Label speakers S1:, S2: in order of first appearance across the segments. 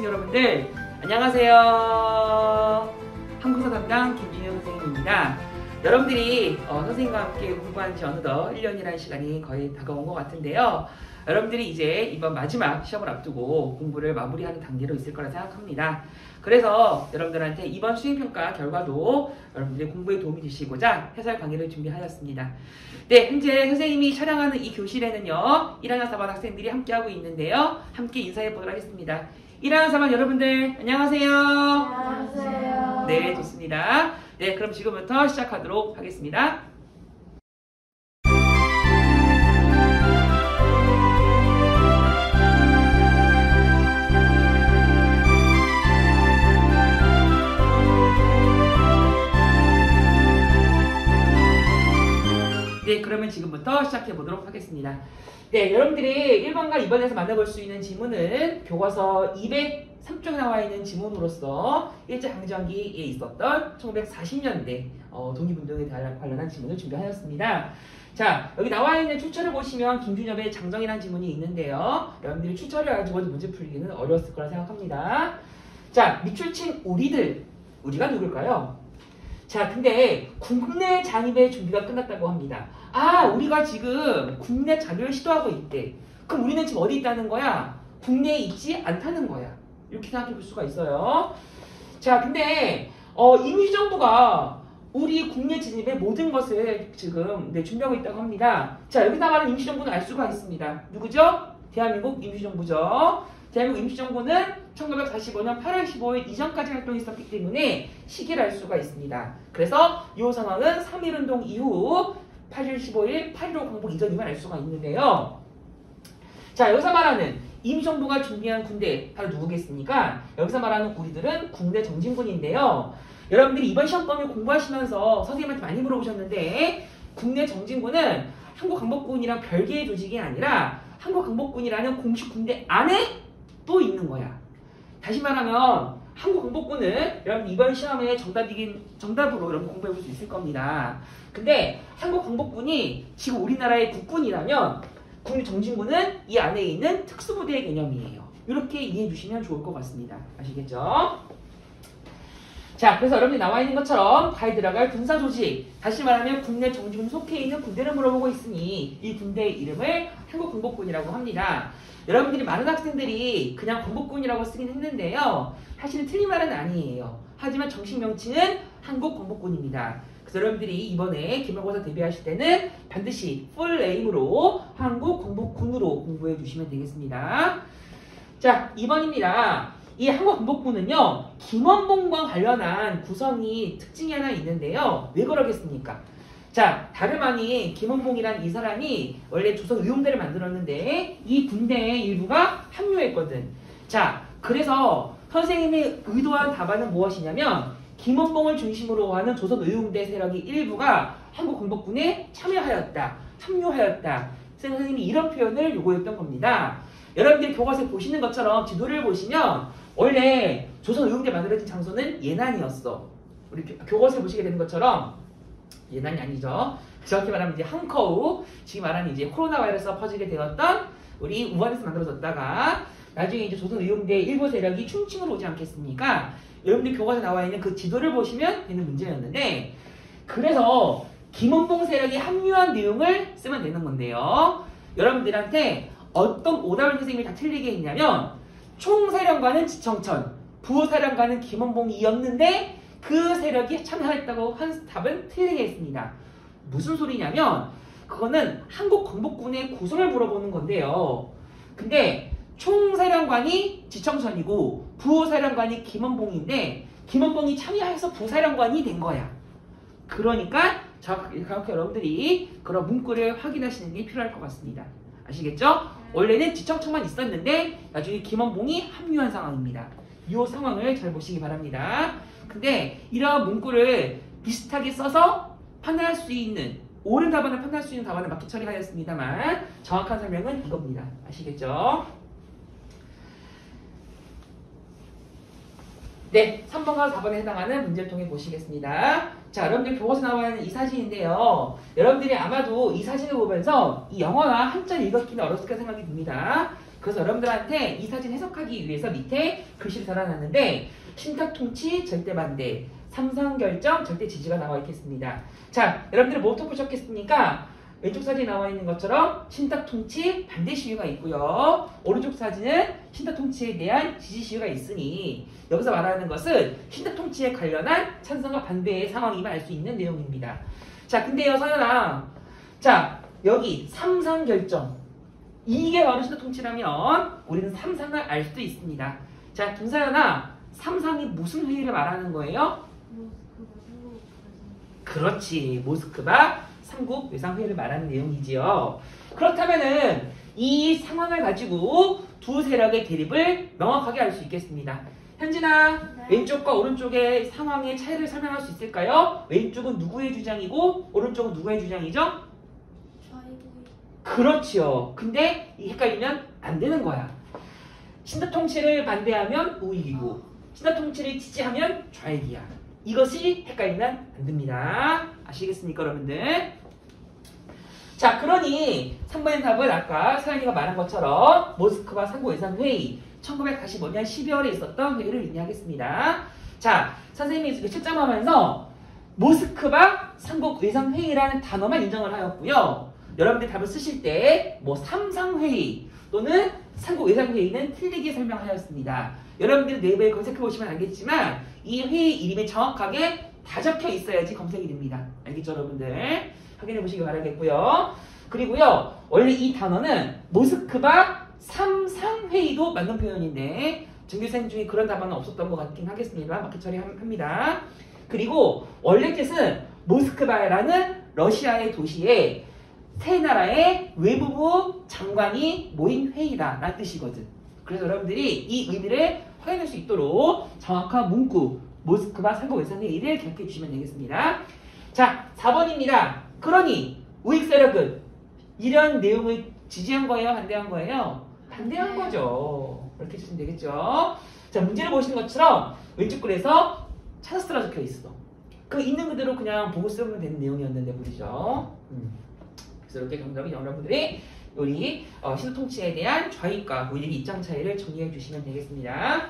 S1: 학생 여러분들 안녕하세요. 한국사 담당 김준영 선생님입니다. 여러분들이 선생님과 함께 공부한 지 어느덧 1년이라는 시간이 거의 다가온 것 같은데요. 여러분들이 이제 이번 마지막 시험을 앞두고 공부를 마무리하는 단계로 있을 거라 생각합니다. 그래서 여러분들한테 이번 수행평가 결과도 여러분들의 공부에 도움이 되시고자 해설 강의를 준비하였습니다. 네, 현재 선생님이 촬영하는 이 교실에는요 1학년 4반 학생들이 함께하고 있는데요. 함께 인사해 보도록 하겠습니다. 1학년 4반 여러분들 안녕하세요.
S2: 안녕하세요.
S1: 네, 좋습니다. 네, 그럼 지금부터 시작하도록 하겠습니다. 네, 그러면 지금부터 시작해 보도록 하겠습니다. 네, 여러분들이 1번과 2번에서 만나볼 수 있는 지문은 교과서 203쪽에 나와 있는 지문으로서 일제강점기에 있었던 1940년대 독립운동에 관련한 지문을 준비하였습니다. 자, 여기 나와 있는 출처를 보시면 김준엽의 장정이라는 지문이 있는데요. 여러분들이 출처를 가지고 문제 풀기는 어려웠을 거라 생각합니다. 자, 밑줄친 우리가 누굴까요? 자, 근데 국내 잔입의 준비가 끝났다고 합니다. 아, 우리가 지금 국내 잔입을 시도하고 있대. 그럼 우리는 지금 어디 있다는 거야? 국내에 있지 않다는 거야. 이렇게 생각해 볼 수가 있어요. 자, 근데 임시정부가 우리 국내 진입의 모든 것을 지금 준비하고 있다고 합니다. 자, 여기다 말하는 임시정부는 알 수가 있습니다. 누구죠? 대한민국 임시정부죠. 대한민국 임시정부는 1945년 8월 15일 이전까지 활동했었기 때문에 시기를 알 수가 있습니다. 그래서 이 상황은 3.1운동 이후 8월 15일 8.15 광복 이전임을 알 수가 있는데요. 자, 여기서 말하는 임시정부가 준비한 군대 바로 누구겠습니까? 여기서 말하는 우리들은 국내 정진군인데요. 여러분들이 이번 시험범위 공부하시면서 선생님한테 많이 물어보셨는데 국내 정진군은 한국광복군이랑 별개의 조직이 아니라 한국광복군이라는 공식 군대 안에 또 있는 거야. 다시 말하면 한국광복군은 여러분 이번 시험에 정답으로 여러분 공부해 볼 수 있을 겁니다. 근데 한국광복군이 지금 우리나라의 국군이라면 국내 정진군은 이 안에 있는 특수부대의 개념이에요. 이렇게 이해해 주시면 좋을 것 같습니다. 아시겠죠? 자, 그래서 여러분이 나와 있는 것처럼 가에 들어갈 군사조직, 다시 말하면 국내 정진군 속해 있는 군대를 물어보고 있으니 이 군대의 이름을 한국광복군이라고 합니다. 여러분들이 많은 학생들이 그냥 광복군이라고 쓰긴 했는데요. 사실은 틀린 말은 아니에요. 하지만 정식 명칭은 한국광복군입니다. 그래서 여러분들이 이번에 기말고사 대비하실 때는 반드시 풀 네임으로 한국광복군으로 공부해 주시면 되겠습니다. 자, 2번입니다. 이 한국광복군은요, 김원봉과 관련한 구성이 특징이 하나 있는데요. 왜 그러겠습니까? 자, 다름 아닌 김원봉이란 이 사람이 원래 조선 의용대를 만들었는데 이 군대의 일부가 합류했거든. 자, 그래서 선생님이 의도한 답안은 무엇이냐면 김원봉을 중심으로 하는 조선 의용대 세력의 일부가 한국광복군에 참여하였다, 합류하였다. 선생님이 이런 표현을 요구했던 겁니다. 여러분들이 교과서에 보시는 것처럼 지도를 보시면 원래 조선 의용대 만들어진 장소는 예난이었어. 우리 교과서에 보시게 되는 것처럼 예난이 아니죠. 정확히 말하면 이제 항커우, 지금 말하는 이제 코로나 바이러스가 퍼지게 되었던 우리 우한에서 만들어졌다가 나중에 이제 조선 의용대 일부 세력이 충칭으로 오지 않겠습니까? 여러분들 교과서에 나와 있는 그 지도를 보시면 되는 문제였는데, 그래서 김원봉 세력이 합류한 내용을 쓰면 되는 건데요. 여러분들한테 어떤 오답을 선생님이 다 틀리게 했냐면 총사령관은 지청천, 부사령관은 김원봉이었는데 그 세력이 참여했다고 한 답은 틀리게 했습니다. 무슨 소리냐면 그거는 한국광복군의 구성을 물어보는 건데요. 근데 총사령관이 지청천이고 부사령관이 김원봉인데 김원봉이 참여해서 부사령관이 된 거야. 그러니까 정확히 여러분들이 그런 문구를 확인하시는 게 필요할 것 같습니다. 아시겠죠? 원래는 지청천만 있었는데 나중에 김원봉이 합류한 상황입니다. 이 상황을 잘 보시기 바랍니다. 근데 이러한 문구를 비슷하게 써서 판단할 수 있는, 옳은 답안을 판단할 수 있는 답안을 맞게 처리하였습니다만 정확한 설명은 이겁니다. 아시겠죠? 네, 3번과 4번에 해당하는 문제를 통해 보시겠습니다. 자, 여러분들 교과서 나와 있는 이 사진인데요. 여러분들이 아마도 이 사진을 보면서 이 영어나 한자를 읽었기는 어렸을 까 생각이 듭니다. 그래서 여러분들한테 이 사진 해석하기 위해서 밑에 글씨를 달아놨는데 신탁 통치, 절대 반대, 삼상 결정, 절대 지지가 나와 있겠습니다. 자, 여러분들 뭐부터 보셨겠습니까? 왼쪽 사진에 나와 있는 것처럼 신탁 통치 반대 시위가 있고요. 오른쪽 사진은 신탁 통치에 대한 지지 시위가 있으니 여기서 말하는 것은 신탁 통치에 관련한 찬성과 반대의 상황임을 알 수 있는 내용입니다. 자, 근데요, 서연아. 자, 여기 삼상 결정. 이게 바로 신탁 통치라면 우리는 삼상을 알 수도 있습니다. 자, 김서연아. 삼상이 무슨 회의를 말하는 거예요? 그렇지. 모스크바 삼국 외상회의를 말하는 내용이지요. 그렇다면은 이 상황을 가지고 두 세력의 대립을 명확하게 알 수 있겠습니다. 현진아,
S2: 네.
S1: 왼쪽과 오른쪽의 상황의 차이를 설명할 수 있을까요? 왼쪽은 누구의 주장이고 오른쪽은 누구의 주장이죠? 그렇지요. 근데 이 헷갈리면 안 되는 거야. 신탁 통치를 반대하면 우익이고 신탁 통치를 지지하면 좌익이야. 이것이 헷갈리면 안 됩니다. 아시겠습니까, 여러분들? 자, 그러니 3번의 답은 아까 서연이가 말한 것처럼 모스크바 상고외상회의 1945년 12월에 있었던 회의를 의미하겠습니다. 자, 선생님이 채점하면서 모스크바 삼국외상회의라는 단어만 인정을 하였고요. 여러분들 답을 쓰실 때 뭐 삼상회의 또는 삼국외상회의는 틀리게 설명하였습니다. 여러분들 네이버에 검색해보시면 알겠지만 이 회의 이름이 정확하게 다 적혀 있어야지 검색이 됩니다. 알겠죠, 여러분들? 확인해 보시기 바라겠고요. 그리고요, 원래 이 단어는 모스크바 삼상회의도 맞는 표현인데 전교생 중에 그런 단어는 없었던 것 같긴 하겠습니다. 맞게 처리합니다. 그리고 원래 뜻은 모스크바라는 러시아의 도시에 세 나라의 외무부 장관이 모인 회의다 라는 뜻이거든. 그래서 여러분들이 이 의미를 확인할 수 있도록 정확한 문구 모스크바 삼국외상회의를 기억해 주시면 되겠습니다. 자, 4번입니다. 그러니 우익 세력은 이런 내용을 지지한 거예요? 반대한 거예요? 반대한 거죠. 이렇게 해주시면 되겠죠. 자, 문제를 보시는 것처럼 왼쪽 글에서 찬스라 적혀 있어. 그 있는 그대로 그냥 보고 쓰면 되는 내용이었는데 말이죠. 그래서 이렇게 정답은 여러분들이 우리 신탁 통치에 대한 좌익과 우익의 입장 차이를 정리해 주시면 되겠습니다.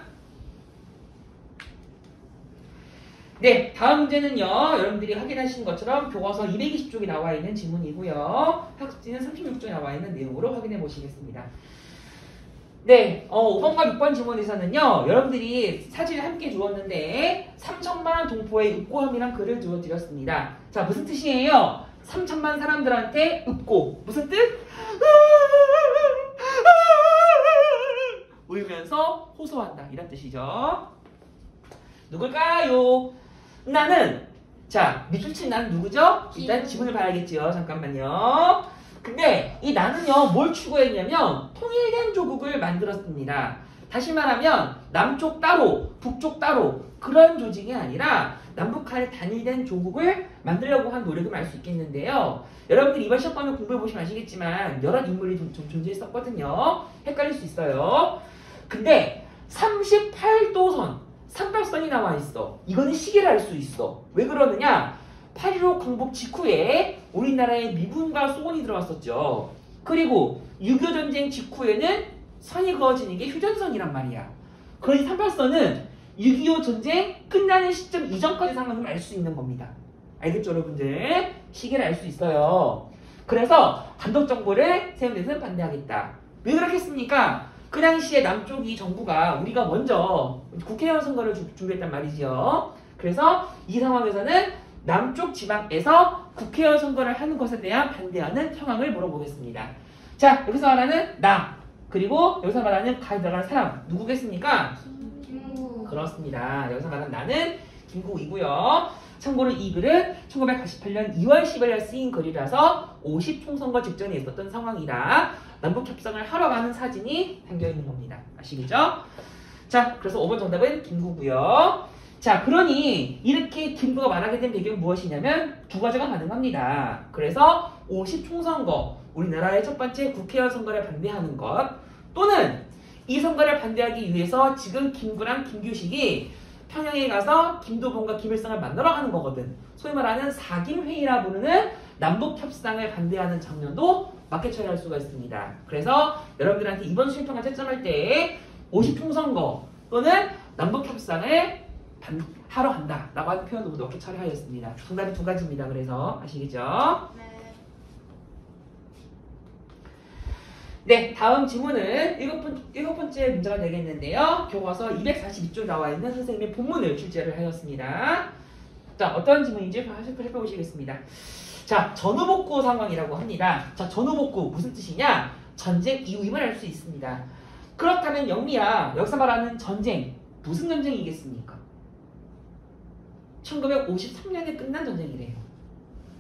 S1: 네, 다음 문제는요. 여러분들이 확인하신 것처럼 교과서 220쪽에 나와 있는 지문이고요. 학습지는 36쪽에 나와 있는 내용으로 확인해 보시겠습니다. 네, 5번과 6번 지문에서는요. 여러분들이 사진을 함께 주었는데 3천만 동포의 읍고함이란 글을 주어드렸습니다. 자, 무슨 뜻이에요? 3천만 사람들한테 읍고. 무슨 뜻? 울면서 호소한다. 이런 뜻이죠. 누굴까요? 나는. 자, 밑줄 친 나는 누구죠? 일단 지문을 봐야겠지요. 잠깐만요. 근데 이 나는요, 뭘 추구했냐면 통일된 조국을 만들었습니다. 다시 말하면 남쪽 따로, 북쪽 따로 그런 조직이 아니라 남북한의 단일된 조국을 만들려고 한 노력을 알 수 있겠는데요. 여러분들 이번 시험 보면 공부해보시면 아시겠지만 여러 인물이 좀 존재했었거든요. 헷갈릴 수 있어요. 근데 38도선, 38선이 나와 있어. 이거는 시기를 알 수 있어. 왜 그러느냐? 8.15 광복 직후에 우리나라에 미군과 소련이 들어왔었죠. 그리고 6.25 전쟁 직후에는 선이 그어지는 게 휴전선이란 말이야. 그러니 38선은 6.25 전쟁 끝나는 시점 이전까지 상황을 알 수 있는 겁니다. 알겠죠, 여러분들? 시기를 알 수 있어요. 그래서 단독 정보를 세운 데서는 반대하겠다. 왜 그렇겠습니까? 그 당시에 남쪽이 정부가 우리가 먼저 국회의원 선거를 준비했단 말이지요. 그래서 이 상황에서는 남쪽 지방에서 국회의원 선거를 하는 것에 대한 반대하는 상황을 물어보겠습니다. 자, 여기서 말하는 나, 그리고 여기서 말하는 가에 들어가는 사람, 누구겠습니까?
S2: 김구.
S1: 그렇습니다. 여기서 말하는 나는 김구이고요. 참고로 이 글은 1988년 2월 10일에 쓰인 글이라서 50총선거 직전에 있었던 상황이라 남북협상을 하러 가는 사진이 담겨있는 겁니다. 아시겠죠? 자, 그래서 5번 정답은 김구고요. 자, 그러니 이렇게 김구가 말하게 된 배경은 무엇이냐면 두 가지가 가능합니다. 그래서 50총선거, 우리나라의 첫 번째 국회의원 선거를 반대하는 것, 또는 이 선거를 반대하기 위해서 지금 김구랑 김규식이 평양에 가서 김도봉과 김일성을 만나러 가는 거거든. 소위 말하는 사김회의라 부르는 남북협상을 반대하는 장면도 맞게 처리할 수가 있습니다. 그래서 여러분들한테 이번 수행평가 채점할 때 50총선거 또는 남북협상을 하러 간다라고 하는 표현도 모두 맞게 처리하였습니다. 정답이 두 가지입니다. 그래서 아시겠죠?
S2: 네.
S1: 네, 다음 질문은 일곱 번째 문제가 되겠는데요. 교과서 242쪽 나와 있는 선생님의 본문을 출제를 하였습니다. 자, 어떤 질문인지 살펴보시겠습니다. 자, 전후복구 상황이라고 합니다. 자, 전후복구 무슨 뜻이냐? 전쟁 이후임을 알 수 있습니다. 그렇다면 영미야, 여기서 말하는 전쟁, 무슨 전쟁이겠습니까? 1953년에 끝난 전쟁이래요.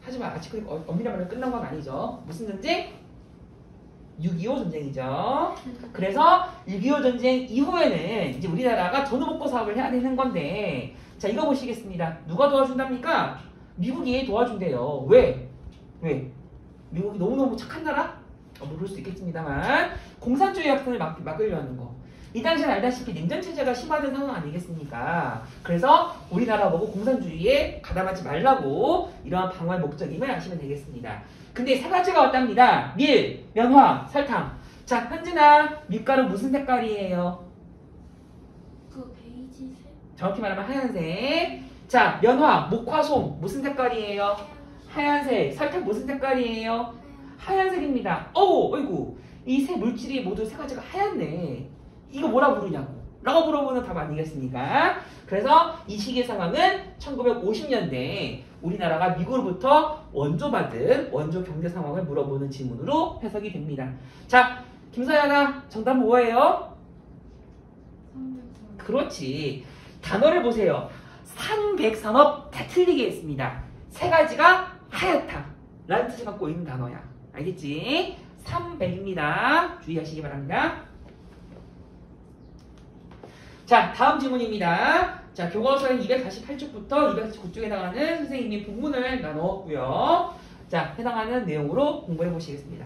S1: 하지만 아직 엄밀한 말로 끝난 건 아니죠. 무슨 전쟁? 6.25 전쟁이죠. 그래서 6.25 전쟁 이후에는 이제 우리나라가 전후복구 사업을 해야 되는 건데, 자, 이거 보시겠습니다. 누가 도와준답니까? 미국이 도와준대요. 왜? 미국이 너무너무 착한 나라? 뭐 그럴 수 있겠습니다만, 공산주의 확산을 막으려 하는 거. 이 당시엔 알다시피 냉전체제가 심화된 상황 아니겠습니까? 그래서 우리나라 보고 공산주의에 가담하지 말라고 이러한 방어의 목적임을 아시면 되겠습니다. 근데 세 가지가 왔답니다. 밀, 면화, 설탕. 자, 현진아, 밀가루 무슨 색깔이에요?
S2: 그 베이지색?
S1: 정확히 말하면 하얀색. 자, 면화, 목화솜 무슨 색깔이에요? 하얀색. 설탕 무슨 색깔이에요? 하얀색입니다. 어이구, 이 세 물질이 모두 세 가지가 하얗네. 이거 뭐라 부르냐고 라고 물어보는 답 아니겠습니까? 그래서 이 시기의 상황은 1950년대 우리나라가 미국으로부터 원조받은 원조 경제 상황을 물어보는 질문으로 해석이 됩니다. 자, 김서연아, 정답 뭐예요? 그렇지. 단어를 보세요. 산백산업 다 틀리게 했습니다. 세 가지가 하얗다 라는 뜻을 갖고 있는 단어야. 알겠지? 300입니다. 주의하시기 바랍니다. 자, 다음 질문입니다. 자, 교과서의 248쪽부터 249쪽에 해당하는 선생님이 본문을 나누었고요. 자, 해당하는 내용으로 공부해 보시겠습니다.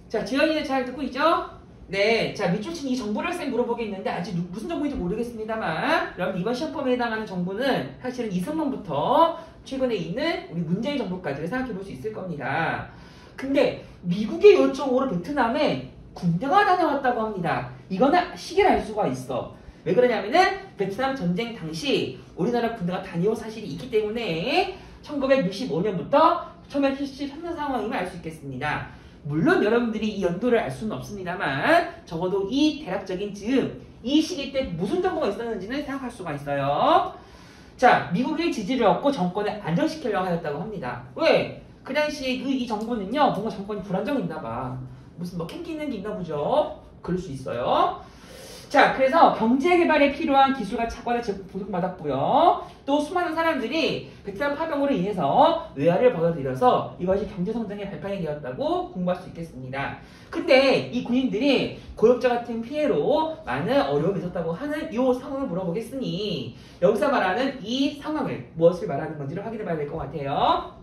S1: 자, 지연이는 잘 듣고 있죠? 네, 자, 밑줄 친 이 정보를 쌤 물어보겠는데 아직 무슨 정보인지 모르겠습니다만, 여러분 이번 시험범위에 해당하는 정보는 사실은 이성문부터 최근에 있는 우리 문제의 정보까지를 생각해 볼 수 있을 겁니다. 근데 미국의 요청으로 베트남에 군대가 다녀왔다고 합니다. 이거는 시기를 알 수가 있어. 왜 그러냐면은 베트남 전쟁 당시 우리나라 군대가 다녀온 사실이 있기 때문에 1965년부터 1973년 상황임을 알 수 있겠습니다. 물론 여러분들이 이 연도를 알 수는 없습니다만 적어도 이 대략적인 즈음, 이 시기 때 무슨 정보가 있었는지는 생각할 수가 있어요. 자, 미국의 지지를 얻고 정권을 안정시키려고 하였다고 합니다. 왜? 그 당시에 이 정부는요, 뭔가 정권이 불안정했나 봐. 무슨 뭐 캔기 있는 게 있나 보죠. 그럴 수 있어요. 자, 그래서 경제 개발에 필요한 기술과 차관을 보급받았고요. 또 수많은 사람들이 베트남 파병으로 인해서 외화를 벌어들여서 이것이 경제 성장의 발판이 되었다고 공부할 수 있겠습니다. 근데 이 군인들이 고엽자 같은 피해로 많은 어려움이 있었다고 하는 이 상황을 물어보겠으니 여기서 말하는 이 상황을 무엇을 말하는 건지를 확인해 봐야 될 것 같아요.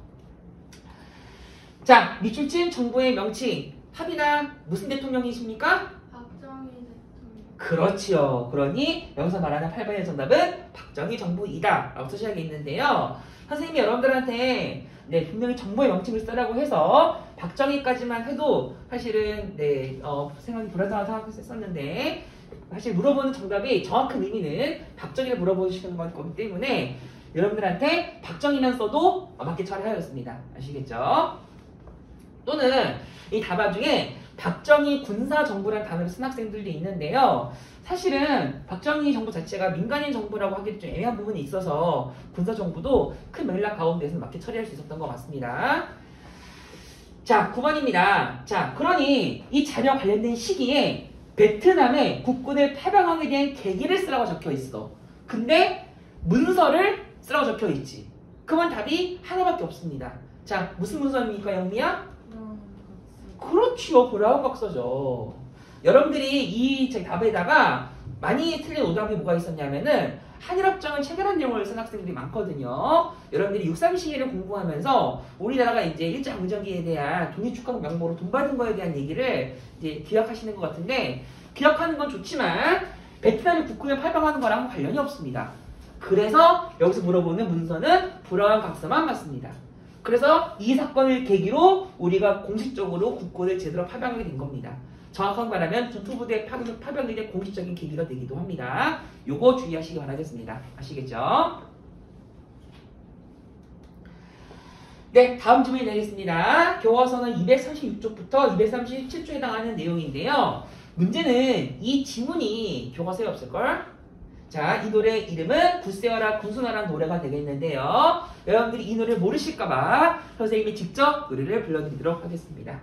S1: 자, 밑줄 친 정부의 명칭. 합이나 무슨 대통령이십니까?
S2: 박정희 대통령.
S1: 그렇지요. 그러니 여기서 말하는 8번의 정답은 박정희 정부이다 라고 쓰셔야겠는데요. 선생님이 여러분들한테 분명히 정부의 명칭을 쓰라고 해서 박정희까지만 해도 사실은 생각이 불안정한 상황이었었는데 사실 물어보는 정답이 정확한 의미는 박정희를 물어보시는 거기 때문에 여러분들한테 박정희만 써도 맞게 처리하였습니다. 아시겠죠? 또는 이 답안 중에 박정희 군사정부라는 단어를 쓴 학생들도 있는데요. 사실은 박정희 정부 자체가 민간인 정부라고 하기도 좀 애매한 부분이 있어서 군사정부도 큰 맥락 가운데서 맞게 처리할 수 있었던 것 같습니다. 자, 9번입니다. 자, 그러니 이 자료 관련된 시기에 베트남에 국군을 패병하게 된 계기를 쓰라고 적혀 있어. 근데 문서를 쓰라고 적혀 있지. 그러면 답이 하나밖에 없습니다. 자, 무슨 문서입니까, 영미야? 그렇지요. 브라운각서죠. 여러분들이 이 답에다가 많이 틀린 오답이 뭐가 있었냐면은 한일협정을 체결한 내용을 쓴 학생들이 많거든요. 여러분들이 6.3 시기를 공부하면서 우리나라가 이제 일제강점기에 대한 독립축하 명목으로 돈 받은 거에 대한 얘기를 이제 기억하시는 것 같은데 기억하는 건 좋지만 베트남이 국군을 팔방하는 거랑 관련이 없습니다. 그래서 여기서 물어보는 문서는 불어한 각서만 맞습니다. 그래서 이 사건을 계기로 우리가 공식적으로 국군을 제대로 파병하게 된 겁니다. 정확하게 말하면 전투부대 파병이 된 공식적인 계기가 되기도 합니다. 요거 주의하시기 바라겠습니다. 아시겠죠? 네, 다음 질문이 되겠습니다. 교과서는 236쪽부터 237쪽에 해당하는 내용인데요. 문제는 이 지문이 교과서에 없을걸? 자, 이 노래 이름은 굳세어라 군수나라는 노래가 되겠는데요. 여러분들이 이 노래를 모르실까봐 선생님이 직접 노래를 불러드리도록 하겠습니다.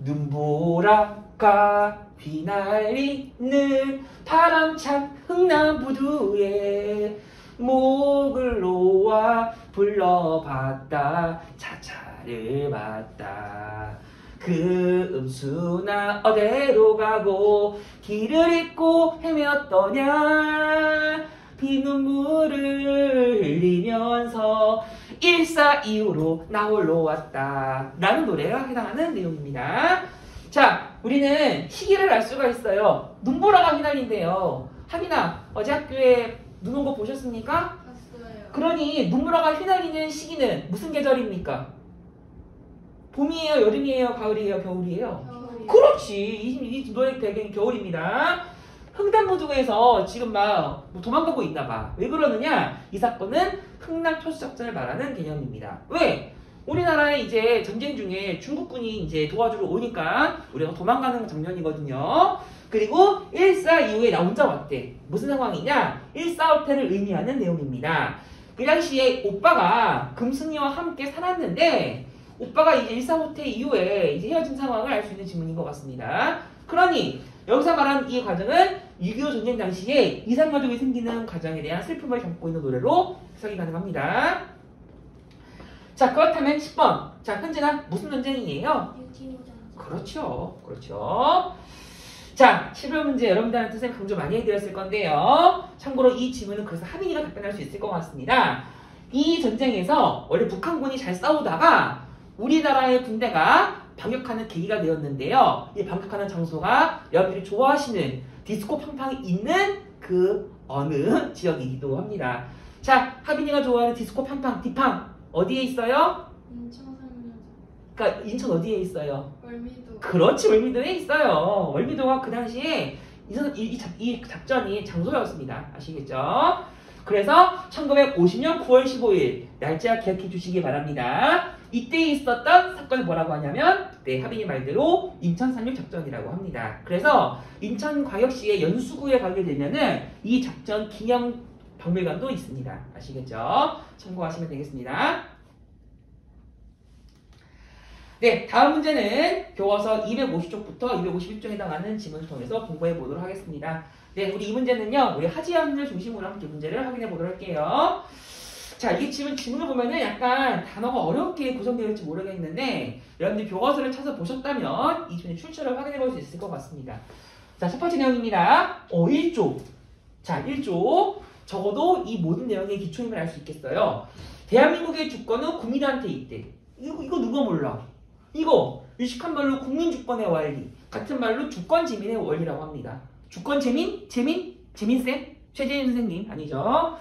S1: 눈보라가 휘날리는 바람찬 흥남부두에 목을 놓아 불러봤다 차차를 봤다. 그 음수나 어디로 가고 길을 잃고 헤매었더냐. 피눈물을 흘리면서 일사이후로 나 홀로 왔다 라는 노래가 해당하는 내용입니다. 자, 우리는 시기를 알 수가 있어요. 눈보라가 휘날린대요. 하빈아, 어제 학교에 눈 온 거 보셨습니까?
S2: 봤어요.
S1: 그러니 눈보라가 휘날리는 시기는 무슨 계절입니까? 봄이에요? 여름이에요? 가을이에요? 겨울이에요?
S2: 겨울이.
S1: 그렇지. 이 노래 배경이 겨울입니다. 흥남부두에서 지금 막 도망가고 있나 봐. 왜 그러느냐? 이 사건은 흥남 철수작전을 말하는 개념입니다. 왜? 우리나라에 이제 전쟁 중에 중국군이 이제 도와주러 오니까 우리가 도망가는 장면이거든요. 그리고 1사 이후에 나 혼자 왔대. 무슨 상황이냐? 1사후퇴를 의미하는 내용입니다. 그 당시에 오빠가 금순이와 함께 살았는데 오빠가 이제 1사후퇴 이후에 이제 헤어진 상황을 알 수 있는 질문인 것 같습니다. 그러니 여기서 말한 이 과정은 6.25 전쟁 당시에 이산가족이 생기는 과정에 대한 슬픔을 담고 있는 노래로 해석이 가능합니다. 자, 그렇다면 10번. 자, 현재는 무슨 전쟁이에요?
S2: 6.25 전쟁.
S1: 그렇죠. 그렇죠. 자, 11번 문제 여러분들한테 선생님 강조 많이 해드렸을 건데요. 참고로 이 질문은 그래서 하민이가 답변할 수 있을 것 같습니다. 이 전쟁에서 원래 북한군이 잘 싸우다가 우리나라의 군대가 반격하는 계기가 되었는데요. 이 반격하는 장소가 여러분들이 좋아하시는 디스코 팡팡이 있는 그 어느 지역이기도 합니다. 자, 하빈이가 좋아하는 디스코 팡팡, 디팡 어디에 있어요?
S2: 인천 살면서
S1: 그러니까 인천 어디에 있어요?
S2: 월미도.
S1: 그렇지, 월미도에 있어요. 월미도가 그 당시에 이 작전이 장소였습니다. 아시겠죠? 그래서 1950년 9월 15일 날짜 기억해 주시기 바랍니다. 이때 있었던 사건을 뭐라고 하냐면 네, 하빈이 말대로 인천 상륙 작전이라고 합니다. 그래서 인천광역시의 연수구에 가게 되면은 이 작전 기념 박물관도 있습니다. 아시겠죠? 참고하시면 되겠습니다. 네, 다음 문제는 교과서 250쪽부터 251쪽에 해당하는 지문을 통해서 공부해 보도록 하겠습니다. 네, 우리 이 문제는요, 우리 하지연을 중심으로 함께 문제를 확인해 보도록 할게요. 자, 이 지문을 보면은 약간 단어가 어렵게 구성되어 있을지 모르겠는데, 여러분들이 교과서를 찾아보셨다면 이 지문의 출처를 확인해 볼 수 있을 것 같습니다. 자, 첫 번째 내용입니다. 1조. 자, 1조. 적어도 이 모든 내용의 기초임을 알 수 있겠어요. 대한민국의 주권은 국민한테 있대. 이거 누가 몰라? 이거 유식한 말로 국민주권의 원리, 같은 말로 주권재민의 원리라고 합니다. 주권재민? 재민쌤? 최재민 선생님 아니죠?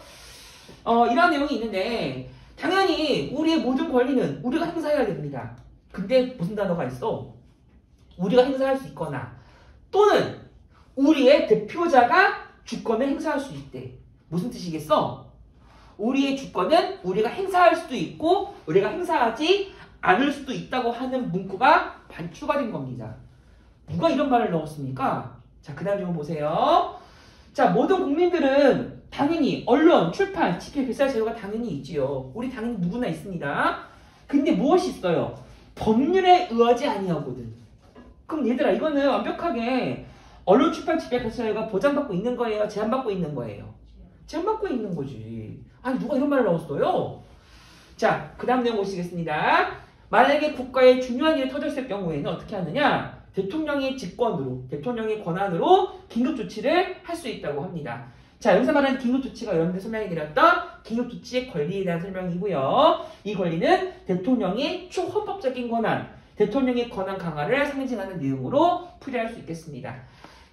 S1: 이런 내용이 있는데 당연히 우리의 모든 권리는 우리가 행사해야 됩니다. 근데 무슨 단어가 있어? 우리가 행사할 수 있거나 또는 우리의 대표자가 주권을 행사할 수 있대. 무슨 뜻이겠어? 우리의 주권은 우리가 행사할 수도 있고 우리가 행사하지 않을 수도 있다고 하는 문구가 반추가된 겁니다. 누가 이런 말을 넣었습니까? 자, 그 다음 좀 보세요. 자, 모든 국민들은 당연히 언론, 출판, 집회, 결사 자유가 당연히 있지요. 우리 당연히 누구나 있습니다. 근데 무엇이 있어요? 법률에 의하지 아니하거든. 그럼 얘들아, 이거는 완벽하게 언론, 출판, 집회, 결사 자유가 보장받고 있는 거예요? 제한받고 있는 거예요? 제한받고 있는 거지. 아니, 누가 이런 말을 넣었어요? 자, 그 다음 내용 보시겠습니다. 만약에 국가에 중요한 일이 터졌을 경우에는 어떻게 하느냐? 대통령의 직권으로, 대통령의 권한으로 긴급조치를 할 수 있다고 합니다. 자, 여기서 말하는 긴급조치가 여러분들 설명해 드렸던 긴급조치의 권리에 대한 설명이고요. 이 권리는 대통령의 초헌법적인 권한, 대통령의 권한 강화를 상징하는 내용으로 풀이할 수 있겠습니다.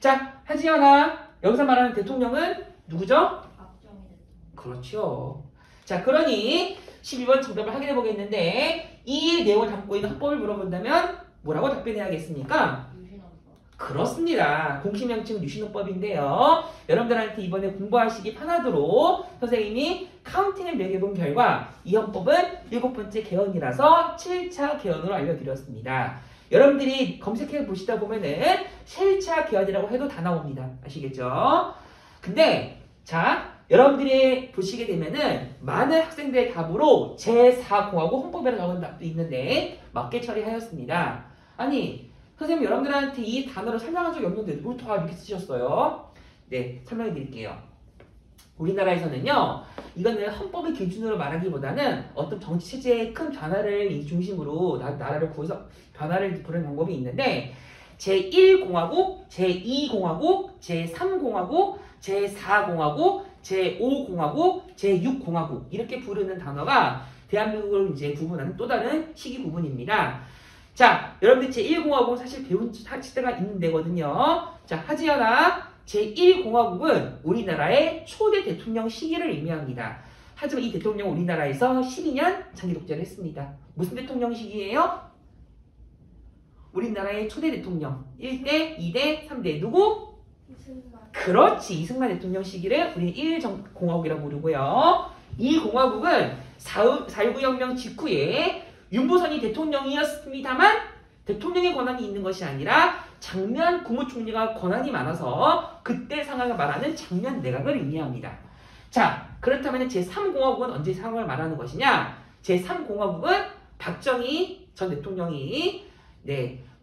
S1: 자, 하지연아, 여기서 말하는 대통령은 누구죠?
S2: 박정희 대통령.
S1: 그렇죠. 자, 그러니 12번 정답을 확인해 보겠는데 이 내용을 담고 있는 헌법을 물어본다면 뭐라고 답변해야겠습니까?
S2: 유신헌법.
S1: 그렇습니다. 공식 명칭은 유신헌법인데요. 여러분들한테 이번에 공부하시기 편하도록 선생님이 카운팅을 매겨본 결과 이 헌법은 7번째 개헌이라서 7차 개헌으로 알려드렸습니다. 여러분들이 검색해 보시다 보면은 7차 개헌이라고 해도 다 나옵니다. 아시겠죠? 근데 자, 여러분들이 보시게 되면은 많은 학생들의 답으로 제4공화국 헌법이라고 적은 답도 있는데 맞게 처리하였습니다. 아니, 선생님 여러분들한테 이 단어를 설명한 적이 없는데 뭘 다 이렇게 쓰셨어요? 네, 설명해 드릴게요. 우리나라에서는요, 이거는 헌법의 기준으로 말하기보다는 어떤 정치 체제의 큰 변화를 이 중심으로 나라를 구해서 변화를 부르는 방법이 있는데 제1공화국, 제2공화국, 제3공화국, 제4공화국, 제5공화국, 제6공화국 이렇게 부르는 단어가 대한민국을 이제 구분하는 또 다른 시기 구분입니다. 자, 여러분들 제1공화국은 사실 배운 시대가 있는 데거든요. 자, 하지연아, 제1공화국은 우리나라의 초대 대통령 시기를 의미합니다. 하지만 이 대통령은 우리나라에서 12년 장기 독재를 했습니다. 무슨 대통령 시기예요? 우리나라의 초대 대통령 1대, 2대, 3대 누구?
S2: 이승만.
S1: 그렇지, 이승만 대통령 시기를 우리 1공화국이라고 부르고요. 이 공화국은 4.19 혁명 직후에 윤보선이 대통령이었습니다만 대통령의 권한이 있는 것이 아니라 장면 국무총리가 권한이 많아서 그때 상황을 말하는 장면 내각을 의미합니다. 자, 그렇다면 제3공화국은 언제 상황을 말하는 것이냐? 제3공화국은 박정희 전 대통령이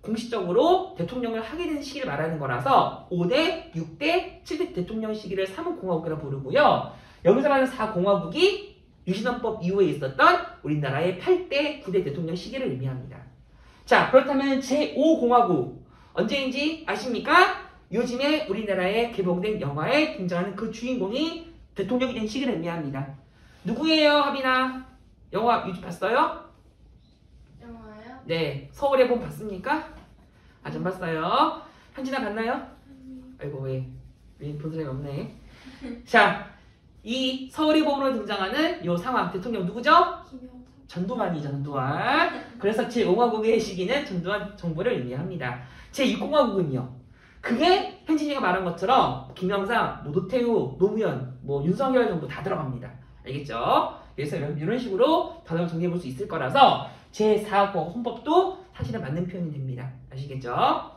S1: 공식적으로 대통령을 하게 된 시기를 말하는 거라서 5대, 6대, 7대 대통령 시기를 3공화국이라고 부르고요. 여기서 말하는 4공화국이 유신헌법 이후에 있었던 우리나라의 8대, 9대 대통령 시기를 의미합니다. 자, 그렇다면 제5공화국 언제인지 아십니까? 요즘에 우리나라에 개봉된 영화에 등장하는 그 주인공이 대통령이 된 시기를 의미합니다. 누구예요, 하빈아? 영화 요즘 봤어요?
S2: 영화요?
S1: 네, 서울의 봄 봤습니까? 아직 안 봤어요. 한진아 봤나요? 아이고 왜 본 사람이 없네. 자, 이 서울의 봄으로 등장하는 요 상황 대통령 누구죠?
S2: 김영삼.
S1: 전두환이죠, 전두환. 그래서 제5공화국의 시기는 전두환 정부를 의미합니다. 제6공화국은요. 그게 현진이가 말한 것처럼 김영삼, 노태우, 노무현, 윤석열 정부 다 들어갑니다. 알겠죠? 그래서 이런 식으로 단어를 정리해 볼 수 있을 거라서 제4공화국 헌법도 사실은 맞는 표현이 됩니다. 아시겠죠?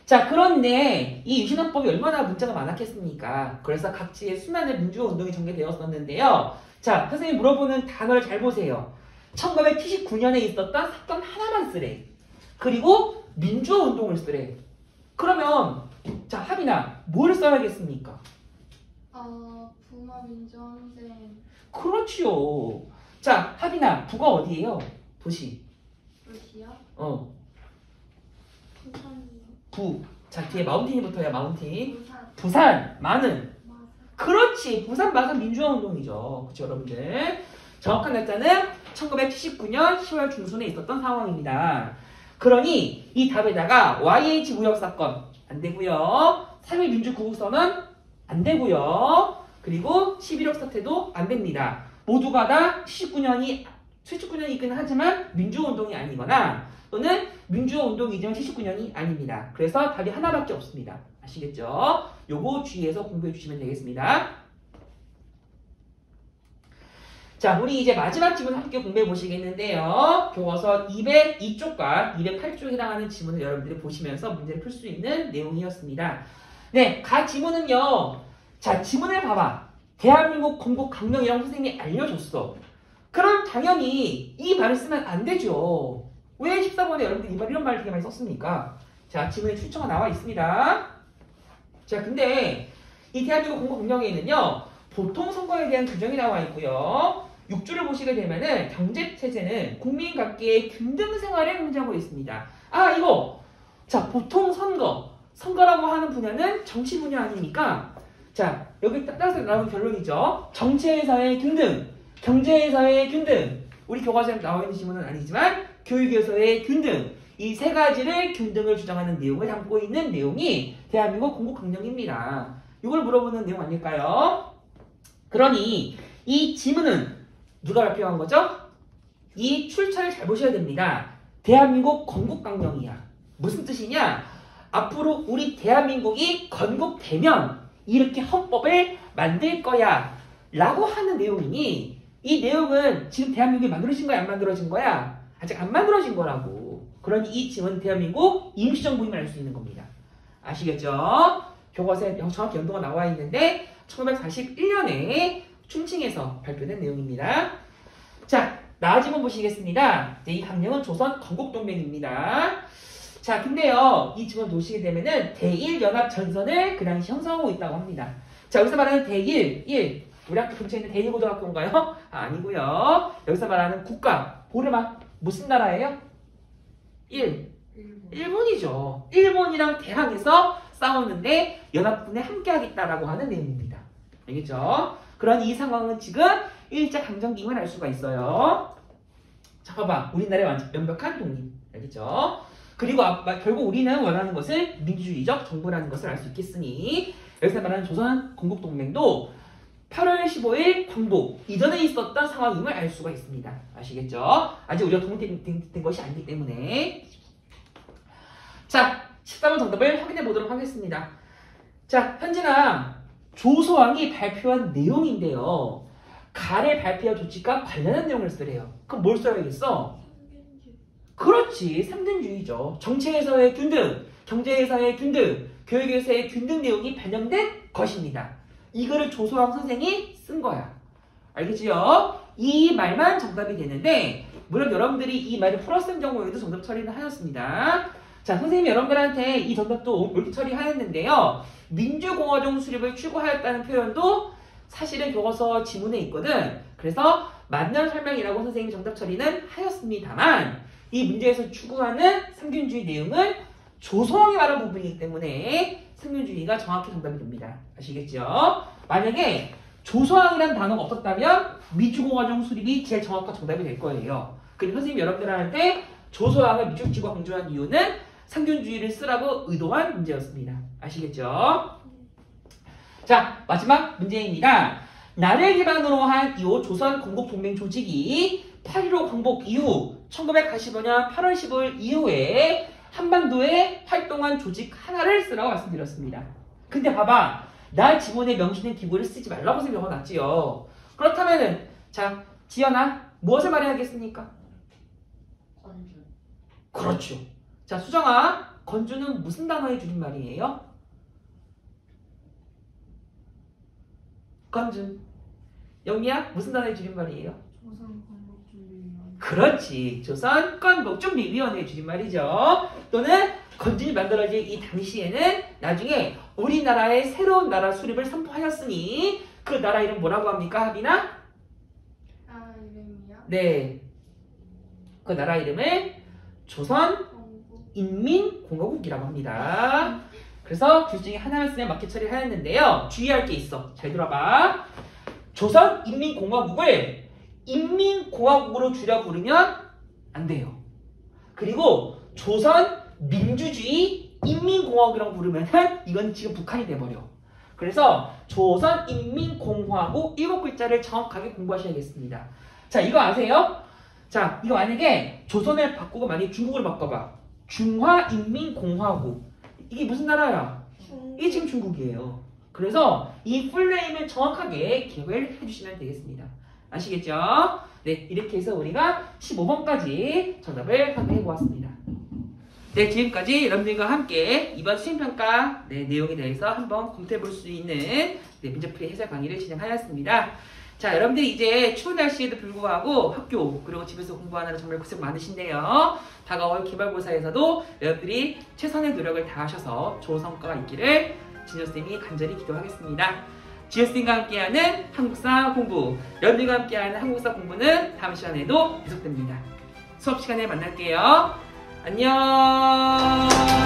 S1: 자, 그런데 이 유신헌법이 얼마나 문제가 많았겠습니까? 그래서 각지의 수많은 민주화 운동이 전개되었었는데요. 자, 선생님이 물어보는 단어를 잘 보세요. 1979년에 있었던 사건 하나만 쓰래. 그리고 민주화 운동을 쓰래. 그러면 자, 하빈아, 뭘 써야겠습니까?
S2: 부마 민주항쟁.
S1: 그렇지요. 자, 하빈아, 부가 어디예요? 도시.
S2: 도시요? 부산이요.
S1: 부. 자, 뒤에 마운틴이 붙어요, 마운틴.
S2: 부산.
S1: 부산, 마는.
S2: 마산.
S1: 그렇지. 부산 마산 민주화 운동이죠. 그렇죠, 여러분들. 정확한 날짜는 1979년 10월 중순에 있었던 상황입니다. 그러니 이 답에다가 YH 무역 사건 안 되고요. 3.1 민주구국선언 안 되고요. 그리고 11.6 사태도 안 됩니다. 모두가 다 79년이긴 하지만 민주화 운동이 아니거나 또는 민주화 운동 이전 79년이 아닙니다. 그래서 답이 하나밖에 없습니다. 아시겠죠? 요거 주의해서 공부해 주시면 되겠습니다. 자, 우리 이제 마지막 지문 함께 공부해 보시겠는데요. 교과서 202쪽과 208쪽에 해당하는 지문을 여러분들이 보시면서 문제를 풀 수 있는 내용이었습니다. 네, 각 지문은요. 자, 지문을 봐봐. 대한민국 건국 강령이라고 선생님이 알려줬어. 그럼 당연히 이 말을 쓰면 안 되죠. 왜 14번에 여러분들이 이런 말을 되게 많이 썼습니까? 자, 지문에 출처가 나와 있습니다. 자, 근데 이 대한민국 건국 강령에는요. 보통 선거에 대한 규정이 나와 있고요. 6주를 보시게 되면은 경제체제는 국민 각계의 균등 생활을 형성하고 있습니다. 아, 이거! 자, 보통 선거라고 하는 분야는 정치 분야 아닙니까? 자, 여기 따라서 나오는 결론이죠. 정치에서의 균등, 경제에서의 균등, 우리 교과서에 나와 있는 지문은 아니지만 교육에서의 균등, 이 세 가지를 균등을 주장하는 내용을 담고 있는 내용이 대한민국 건국강령입니다. 이걸 물어보는 내용 아닐까요? 그러니 이 지문은 누가 발표한 거죠? 이 출처를 잘 보셔야 됩니다. 대한민국 건국강령이야. 무슨 뜻이냐? 앞으로 우리 대한민국이 건국되면 이렇게 헌법을 만들 거야 라고 하는 내용이니 이 내용은 지금 대한민국이 만들어진 거야 안 만들어진 거야? 아직 안 만들어진 거라고. 그러니 이 지문은 대한민국 임시정부임을 알 수 있는 겁니다. 아시겠죠? 교과서에 정확히 연도가 나와 있는데 1941년에 춘칭에서 발표된 내용입니다. 자, 나아 지문 보시겠습니다. 이 강령은 조선 건국동맹입니다. 자, 근데요, 이 지문 보시게 되면은 대일연합전선을 그 당시 형성하고 있다고 합니다. 자, 여기서 말하는 대일, 우리 학교 근처에 있는 대일고등학교인가요? 아니고요. 여기서 말하는 국가, 보르마, 무슨 나라예요? 일본이죠. 일본이랑 대항해서 싸우는데 연합군에 함께하겠다라고 하는 내용입니다. 알겠죠? 그런 이 상황은 지금 일제강점기임을 알 수가 있어요. 자, 봐봐. 우리나라의 완벽한 독립. 알겠죠? 그리고 결국 우리는 원하는 것을 민주주의적 정부라는 것을 알 수 있겠으니 여기서 말하는 조선 건국동맹도 8월 15일 광복 이전에 있었던 상황임을 알 수가 있습니다. 아시겠죠? 아직 우리가 독립된 것이 아니기 때문에. 자, 13번 정답을 확인해 보도록 하겠습니다. 자, 현진아, 조소왕이 발표한 내용인데요. 가래 발표와 조치과 관련한 내용을 쓰래요. 그럼 뭘 써야겠어? 그렇지, 삼등주의죠. 정치에서의 균등, 경제에서의 균등, 교육에서의 균등 내용이 반영된 것입니다. 이거를 조소왕 선생이 쓴 거야. 알겠지요? 이 말만 정답이 되는데 물론 여러분들이 이 말을 풀어쓴 경우에도 정답 처리는 하였습니다. 자, 선생님이 여러분들한테 이 정답도 옳게 처리하였는데요. 민주공화정 수립을 추구하였다는 표현도 사실은 교과서 지문에 있거든. 그래서 맞는 설명이라고 선생님이 정답 처리는 하였습니다만 이 문제에서 추구하는 삼균주의 내용은 조소왕이 말한 부분이기 때문에 삼균주의가 정확히 정답이 됩니다. 아시겠죠? 만약에 조소왕이라는 단어가 없었다면 민주공화정 수립이 제일 정확한 정답이 될 거예요. 그리고 선생님이 여러분들한테 조소왕을 민주주의가 강조한 이유는 삼균주의를 쓰라고 의도한 문제였습니다. 아시겠죠? 자, 마지막 문제입니다. 나를 기반으로 한 이후 조선 건국동맹 조직이 8.15 광복 이후 1945년 8월 15일 이후에 한반도에 활동한 조직 하나를 쓰라고 말씀드렸습니다. 근데 봐봐. 나 지문에 명시된 기구를 쓰지 말라고 적어놨지요. 그렇다면은 자, 지연아, 무엇을 말해야겠습니까?
S3: 건주.
S1: 그렇죠. 자, 수정아, 건주는 무슨 단어의 줄임말이에요? 건주. 영미야, 무슨 단어의 줄임말이에요?
S3: 조선 건국준비위원회.
S1: 그렇지. 조선 건국준비위원회의 줄임말이죠. 또는 건준이 만들어질 이 당시에는 나중에 우리나라의 새로운 나라 수립을 선포하였으니 그 나라 이름 뭐라고 합니까, 하빈아?
S2: 아, 이름이요?
S1: 네. 그 나라 이름을 조선
S2: 건국.
S1: 인민공화국이라고 합니다. 그래서 둘 중에 하나를 쓰면 맞게 처리하였는데요. 주의할 게 있어. 잘 들어봐. 조선 인민공화국을 인민공화국으로 줄여 부르면 안 돼요. 그리고 조선 민주주의 인민공화국이라고 부르면 이건 지금 북한이 돼버려. 그래서 조선 인민공화국 7글자를 정확하게 공부하셔야겠습니다. 자, 이거 아세요? 자, 이거 만약에 조선을 바꾸고 만약에 중국을 바꿔봐. 중화인민공화국. 이게 무슨 나라야? 이게 지금 중국이에요. 그래서 이 풀네임을 정확하게 기억을 해주시면 되겠습니다. 아시겠죠? 네, 이렇게 해서 우리가 15번까지 정답을 확인해 보았습니다. 네, 지금까지 여러분들과 함께 이번 수행평가 내용에 대해서 한번 검토해 볼 수 있는 문제풀이 해설 강의를 진행하였습니다. 자, 여러분들이 이제 추운 날씨에도 불구하고 학교 그리고 집에서 공부하느라 정말 고생 많으신데요. 다가올 기말고사에서도 여러분들이 최선의 노력을 다하셔서 좋은 성과가 있기를 진효쌤이 간절히 기도하겠습니다. 지효쌤과 함께하는 한국사 공부, 여러분들과 함께하는 한국사 공부는 다음 시간에도 계속됩니다. 수업 시간에 만날게요. 안녕.